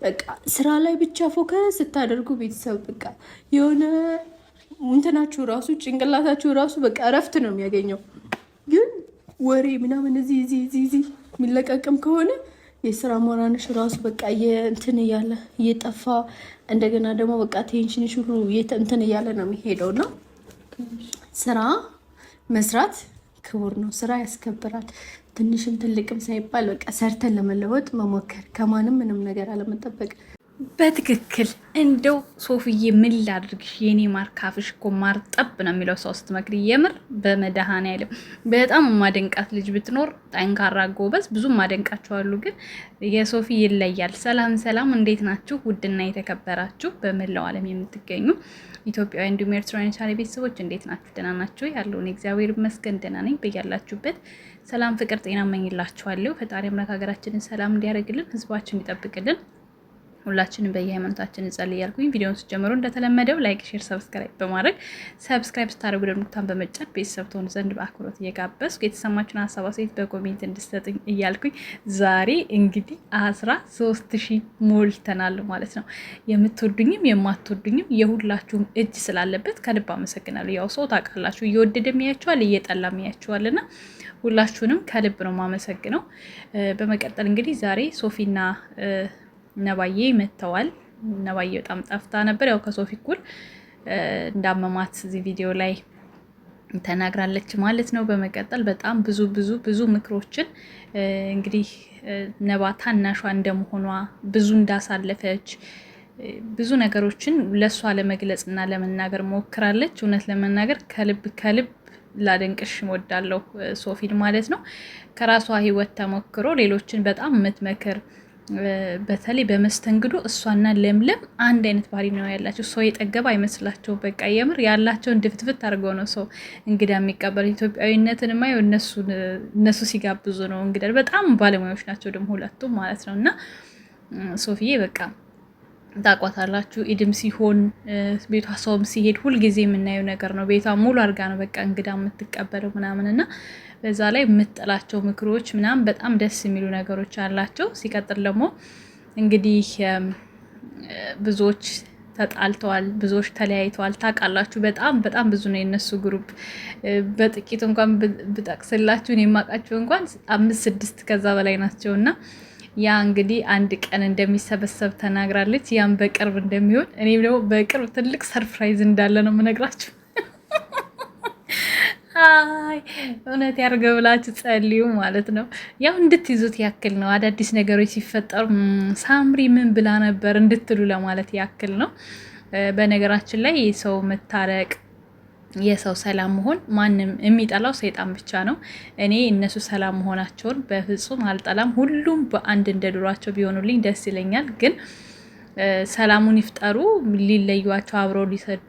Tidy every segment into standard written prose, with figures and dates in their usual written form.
በቃ ስራ ላይ ብቻ ፎከስ ስታደርጉ ቤተሰብ በቃ የሆነ እንትናችሁ ራሱ ጭንቅላታችሁ ራሱ በቃ እረፍት ነው የሚያገኘው። ግን ወሬ ምናምን እዚህ የሚለቀቅም ከሆነ የስራ ሞራንሽ ራሱ በቃ እንትን እያለ እየጠፋ እንደገና ደግሞ በቃ ቴንሽንሽ ሁሉ እንትን እያለ ነው የሚሄደው ነው። ስራ መስራት ክቡር ነው። ስራ ያስከብራል። ትንሽም ትልቅም ሳይባል በቃ ሰርተን ለመለወጥ መሞከር፣ ከማንም ምንም ነገር አለመጠበቅ። በትክክል እንደው ሶፍዬ ምን ላድርግሽ የኔ ማር፣ ካፍሽ እኮ ማር ጠብ ነው የሚለው ሰው ስትመክሪ። የምር በመድኃኔዓለም በጣም ማደንቃት ልጅ ብትኖር ጠንካራ ጎበዝ፣ ብዙ ማደንቃቸዋሉ፣ ግን የሶፊ ይለያል። ሰላም ሰላም፣ እንዴት ናችሁ? ውድና የተከበራችሁ በመላው ዓለም የምትገኙ ኢትዮጵያዊ እንዲሁም ኤርትራውያን ቻናል ቤተሰቦች እንዴት ናችሁ? ደህና ናችሁ? ያለውን እግዚአብሔር ይመስገን ደህና ነኝ። በያላችሁበት ሰላም፣ ፍቅር፣ ጤና እመኝላችኋለሁ። ፈጣሪ አምላክ ሀገራችንን ሰላም እንዲያደርግልን፣ ህዝባችን እንዲጠብቅልን ሁላችንም በየሃይማኖታችን እንጸልይ ያልኩኝ። ቪዲዮውን ስትጀምሩ እንደተለመደው ላይክ፣ ሼር፣ ሰብስክራይብ በማድረግ ሰብስክራይብ ስታደርጉ ደግሞ ኑታን በመጫን ቤተሰብ ትሆኑ ዘንድ በአክብሮት እየጋበዝኩ የተሰማችሁን ሀሳብ አስተያየት በኮሜንት እንድትሰጡኝ እያልኩኝ ዛሬ እንግዲህ 13,000 ሞልተናል ማለት ነው። የምትወዱኝም የማትወዱኝም የሁላችሁም እጅ ስላለበት ከልብ አመሰግናለሁ። ያው ሰው ታውቃላችሁ እየወደደም ያያችኋል እየጠላም ያያችኋልና ሁላችሁንም ከልብ ነው ማመሰግነው። በመቀጠል እንግዲህ ዛሬ ሶፊና ነባዬ መተዋል። ነባዬ በጣም ጠፍታ ነበር። ያው ከሶፊ እኩል እንዳመማት እዚህ ቪዲዮ ላይ ተናግራለች ማለት ነው። በመቀጠል በጣም ብዙ ምክሮችን እንግዲህ ነባ ታናሿ እንደመሆኗ ብዙ እንዳሳለፈች ብዙ ነገሮችን ለሷ ለመግለጽ እና ለመናገር ሞክራለች። እውነት ለመናገር ከልብ ላደንቅሽ እወዳለሁ ሶፊን ማለት ነው። ከራሷ ህይወት ተሞክሮ ሌሎችን በጣም የምትመክር በተለይ በመስተንግዶ እሷና ለምለም አንድ አይነት ባህሪ ነው ያላቸው። ሰው የጠገበ አይመስላቸው። በቃ የምር ያላቸውን ድፍትፍት አድርገው ነው ሰው እንግዳ የሚቀበል። ኢትዮጵያዊነትን ማየው እነሱ ሲጋብዙ ነው እንግዳ። በጣም ባለሙያዎች ናቸው ደግሞ ሁለቱም ማለት ነው። እና ሶፊዬ በቃ ታቋታላችሁ። ኢድም ሲሆን ቤቷ ሰውም ሲሄድ ሁልጊዜ የምናየው ነገር ነው። ቤቷ ሙሉ አድርጋ ነው በቃ እንግዳ የምትቀበለው ምናምን እና በዛ ላይ የምትጥላቸው ምክሮች ምናምን በጣም ደስ የሚሉ ነገሮች አላቸው። ሲቀጥል ደግሞ እንግዲህ ብዙዎች ተጣልተዋል፣ ብዙዎች ተለያይተዋል። ታውቃላችሁ በጣም ብዙ ነው የነሱ ግሩፕ። በጥቂት እንኳን ብጠቅስላችሁ እኔ የማውቃቸው እንኳን 5-6 ከዛ በላይ ናቸው። እና ያ እንግዲህ አንድ ቀን እንደሚሰበሰብ ተናግራለች። ያም በቅርብ እንደሚሆን እኔም ደግሞ በቅርብ ትልቅ ሰርፕራይዝ እንዳለ ነው የምነግራችሁ። አይ እውነት ያርገው ብላችሁ ጸልዩ ማለት ነው። ያው እንድትይዙት ያክል ነው። አዳዲስ ነገሮች ሲፈጠሩ ሳምሪ ምን ብላ ነበር እንድትሉ ለማለት ያክል ነው። በነገራችን ላይ የሰው መታረቅ የሰው ሰላም መሆን ማንም የሚጠላው ሰይጣን ብቻ ነው። እኔ እነሱ ሰላም መሆናቸውን በፍጹም አልጠላም። ሁሉም በአንድ እንደድሯቸው ቢሆኑልኝ ደስ ይለኛል። ግን ሰላሙን ይፍጠሩ። ሊለዩቸው፣ አብረው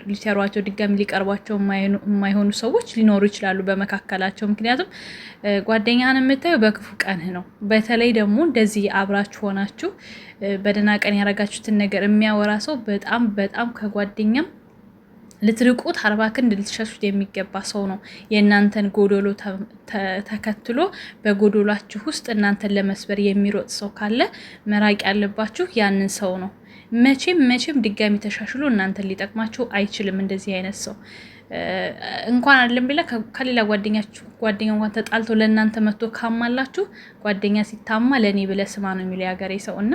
ሊሰሯቸው፣ ድጋሚ ሊቀርቧቸው የማይሆኑ ሰዎች ሊኖሩ ይችላሉ በመካከላቸው። ምክንያቱም ጓደኛህን የምታየው በክፉ ቀንህ ነው። በተለይ ደግሞ እንደዚህ አብራችሁ ሆናችሁ በደህና ቀን ያደረጋችሁትን ነገር የሚያወራ ሰው በጣም ከጓደኛም ልትርቁት 40 ክንድ ልትሸሹት የሚገባ ሰው ነው። የእናንተን ጎዶሎ ተከትሎ በጎዶላችሁ ውስጥ እናንተን ለመስበር የሚሮጥ ሰው ካለ መራቅ ያለባችሁ ያንን ሰው ነው። መቼም ድጋሚ ተሻሽሎ እናንተን ሊጠቅማችሁ አይችልም። እንደዚህ አይነት ሰው እንኳን አይደለም ብለ ከሌላ ጓደኛ እንኳን ተጣልቶ ለእናንተ መጥቶ ካማላችሁ ጓደኛ ሲታማ ለኔ ብለ ስማ ነው የሚለው ያገሬ ሰው። እና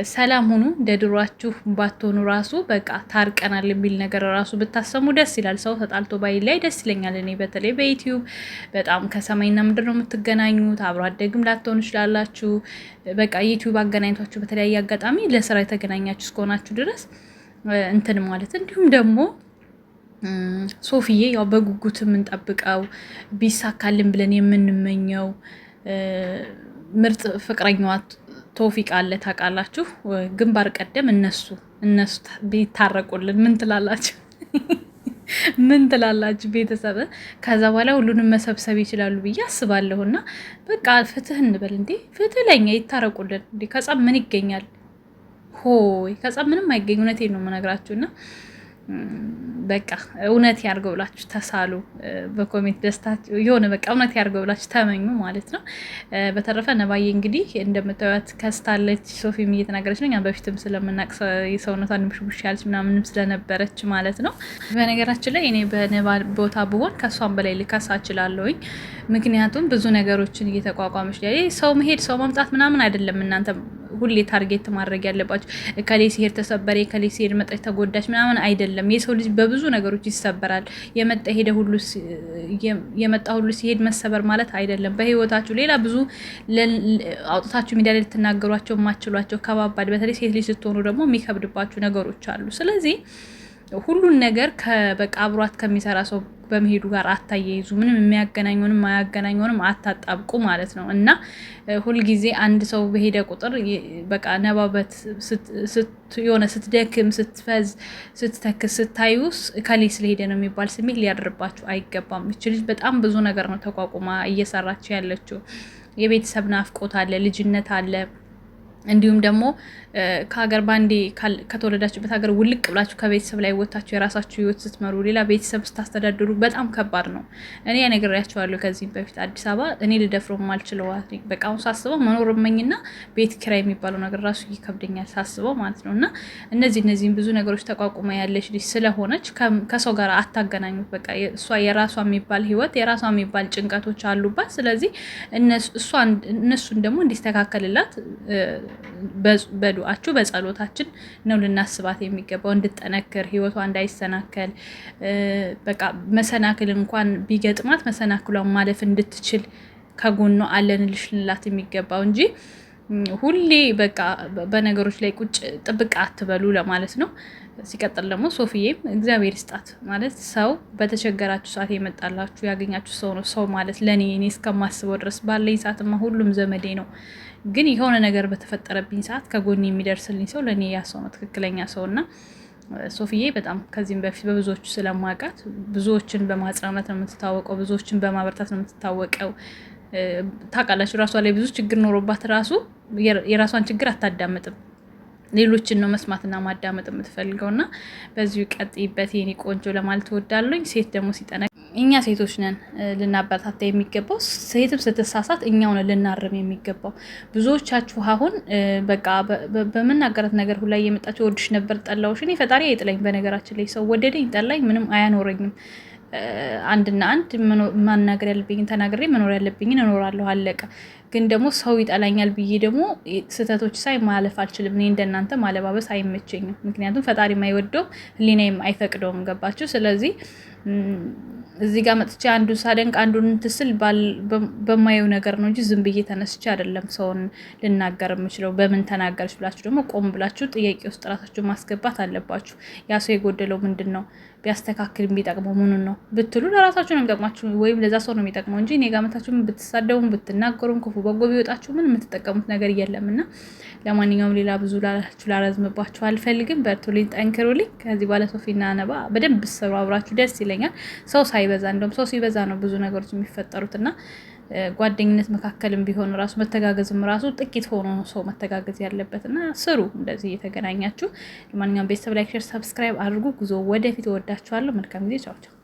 ሰላም ሁኑ። እንደ ድሯችሁ ባትሆኑ ራሱ በቃ ታርቀናል የሚል ነገር ራሱ ብታሰሙ ደስ ይላል። ሰው ተጣልቶ ባይላይ ደስ ይለኛል። እኔ በተለይ በዩቲዩብ በጣም ከሰማይና ምድር ነው የምትገናኙት። አብሮ አደግም ላትሆኑ ይችላላችሁ። በቃ ዩቲዩብ አገናኝቷችሁ በተለያየ አጋጣሚ ለስራ የተገናኛችሁ እስከሆናችሁ ድረስ እንትን ማለት እንዲሁም ደግሞ ሶፊዬ ያው በጉጉት የምንጠብቀው ቢሳካልን ብለን የምንመኘው ምርጥ ፍቅረኛዋ ቶፊቅ አለ። ታውቃላችሁ ግንባር ቀደም እነሱ ቢታረቁልን ምን ትላላችሁ? ምን ትላላችሁ ቤተሰብ? ከዛ በኋላ ሁሉንም መሰብሰብ ይችላሉ ብዬ አስባለሁና በቃ ፍትህ እንበል እንዴ! ፍትህ ለኛ ይታረቁልን እንዴ! ከጸብ ምን ይገኛል? ሆይ ከጸብ ምንም አይገኝ። እውነቴን ነው የምነግራችሁና በቃ እውነት ያርገው ብላችሁ ተሳሉ። በኮሜንት ደስታችሁ የሆነ በቃ እውነት ያርገው ብላችሁ ተመኙ ማለት ነው። በተረፈ ነባዬ እንግዲህ እንደምታዩት ከስታለች። ሶፊም እየተናገረች ነው። እኛም በፊትም ስለምናቅ ሰውነቷን ምሽቡሽ ያለች ምናምንም ስለነበረች ማለት ነው። በነገራችን ላይ እኔ በነባ ቦታ ብሆን ከእሷም በላይ ልከሳ እችላለሁኝ። ምክንያቱም ብዙ ነገሮችን እየተቋቋመች ሰው መሄድ ሰው ማምጣት ምናምን አይደለም። እናንተ ሁሌ ታርጌት ማድረግ ያለባችሁ ከሌ ሲሄድ ተሰበረ፣ ከሌ ሲሄድ መጣች ተጎዳች ምናምን አይደለም። የሰው ልጅ በብዙ ነገሮች ይሰበራል። የመጣ ሁሉ ሲሄድ መሰበር ማለት አይደለም። በህይወታችሁ ሌላ ብዙ አውጥታችሁ ሚዲያ ላይ ልትናገሯቸው የማችሏቸው ከባባድ፣ በተለይ ሴት ልጅ ስትሆኑ ደግሞ የሚከብድባችሁ ነገሮች አሉ። ስለዚህ ሁሉን ነገር በቃ አብሯት ከሚሰራ ሰው በመሄዱ ጋር አታያይዙ። ምንም የሚያገናኙንም አያገናኙንም አታጣብቁ ማለት ነው። እና ሁልጊዜ አንድ ሰው በሄደ ቁጥር በቃ ነባበት የሆነ ስትደክም፣ ስትፈዝ፣ ስትተክስ ስታዩስ ከሌ ስለሄደ ነው የሚባል ስሜት ሊያድርባችሁ አይገባም። ይች ልጅ በጣም ብዙ ነገር ነው ተቋቁማ እየሰራች ያለችው። የቤተሰብ ናፍቆት አለ፣ ልጅነት አለ። እንዲሁም ደግሞ ከሀገር ባንዴ ከተወለዳችሁበት ሀገር ውልቅ ብላችሁ ከቤተሰብ ላይ ወታችሁ የራሳችሁ ህይወት ስትመሩ ሌላ ቤተሰብ ስታስተዳድሩ በጣም ከባድ ነው። እኔ ነግሬያቸዋለሁ ከዚህም በፊት አዲስ አበባ እኔ ልደፍረው ማልችለው በቃ አሁን ሳስበው መኖር እመኝና ቤት ኪራይ የሚባለው ነገር ራሱ ይከብደኛል ሳስበው ማለት ነው። እና እነዚህም ብዙ ነገሮች ተቋቁማ ያለች ልጅ ስለሆነች ከሰው ጋር አታገናኙት። በቃ እሷ የራሷ የሚባል ህይወት የራሷ የሚባል ጭንቀቶች አሉባት። ስለዚህ እነሱን ደግሞ እንዲስተካከልላት በዱአችሁ በጸሎታችን ነው ልናስባት የሚገባው። እንድጠነክር ህይወቷ እንዳይሰናከል በቃ መሰናክል እንኳን ቢገጥማት መሰናክሏን ማለፍ እንድትችል ከጎኗ አለንልሽ ልንላት የሚገባው እንጂ ሁሌ በቃ በነገሮች ላይ ቁጭ ጥብቅ አትበሉ ለማለት ነው። ሲቀጥል ደግሞ ሶፊዬም እግዚአብሔር ይስጣት ማለት ሰው በተቸገራችሁ ሰዓት የመጣላችሁ ያገኛችሁ ሰው ነው። ሰው ማለት ለእኔ እስከማስበው ድረስ ባለኝ ሰዓትማ ሁሉም ዘመዴ ነው። ግን የሆነ ነገር በተፈጠረብኝ ሰዓት ከጎን የሚደርስልኝ ሰው ለእኔ ያ ሰው ነው ትክክለኛ ሰው። እና ሶፊዬ በጣም ከዚህም በፊት በብዙዎቹ ስለማውቃት ብዙዎችን በማጽናናት ነው የምትታወቀው፣ ብዙዎችን በማበርታት ነው የምትታወቀው። ታውቃላችሁ ራሷ ላይ ብዙ ችግር ኖሮባት ራሱ የራሷን ችግር አታዳምጥም። ሌሎችን ነው መስማትና ማዳመጥ የምትፈልገው። እና በዚሁ ቀጥይበት የኔ ቆንጆ ለማለት እወዳለሁ። ሴት ደግሞ ሲጠነቅ እኛ ሴቶች ነን ልናበረታታ የሚገባው። ሴትም ስትሳሳት እኛው ነን ልናርም የሚገባው። ብዙዎቻችሁ አሁን በቃ በምናገራት ነገር ሁላ እየመጣችሁ ወድሽ ነበር ጠላውሽ። እኔ ፈጣሪ አይጥለኝ። በነገራችን ላይ ሰው ወደደኝ ጠላኝ ምንም አያኖረኝም። አንድና አንድ ማናገር ያለብኝን ተናግሬ መኖር ያለብኝን እኖራለሁ፣ አለቀ። ግን ደግሞ ሰው ይጠላኛል ብዬ ደግሞ ስህተቶች ሳይ ማለፍ አልችልም። እኔ እንደናንተ ማለባበስ አይመቸኝም። ምክንያቱም ፈጣሪ የማይወደው ሕሊናዬም አይፈቅደውም። ገባችሁ? ስለዚህ እዚህ ጋር መጥቼ አንዱን ሳደንቅ አንዱን ትስል በማየው ነገር ነው እንጂ ዝም ብዬ ተነስቼ አይደለም ሰውን ልናገር የምችለው። በምን ተናገርች ብላችሁ ደግሞ ቆም ብላችሁ ጥያቄ ውስጥ ራሳችሁ ማስገባት አለባችሁ። ያ ሰው የጎደለው ምንድን ነው፣ ቢያስተካክል ቢጠቅመው ምኑን ነው ብትሉ ለራሳችሁ ነው የሚጠቅማችሁ ወይም ለዛ ሰው ነው የሚጠቅመው እንጂ እኔ ጋር መታችሁ ብትሳደቡም ብትናገሩም ክፉ በጎ ቢወጣችሁ ምን የምትጠቀሙት ነገር የለም። እና ለማንኛውም ሌላ ብዙ ላረዝምባችሁ አልፈልግም። በርቱልኝ፣ ጠንክሩልኝ። ከዚህ ባለ ሶፊና ነባ በደንብ ብትሰሩ አብራችሁ ደስ ይለኛል። ሰው ሳይበዛ እንደውም ሰው ሲበዛ ነው ብዙ ነገሮች የሚፈጠሩት። እና ጓደኝነት መካከልም ቢሆን ራሱ መተጋገዝም ራሱ ጥቂት ሆኖ ነው ሰው መተጋገዝ ያለበት። እና ስሩ እንደዚህ እየተገናኛችሁ። ለማንኛውም ቤተሰብ ላይክ፣ ሼር፣ ሰብስክራይብ አድርጉ። ጉዞ ወደፊት። እወዳችኋለሁ። መልካም ጊዜ። ቻው ቻው።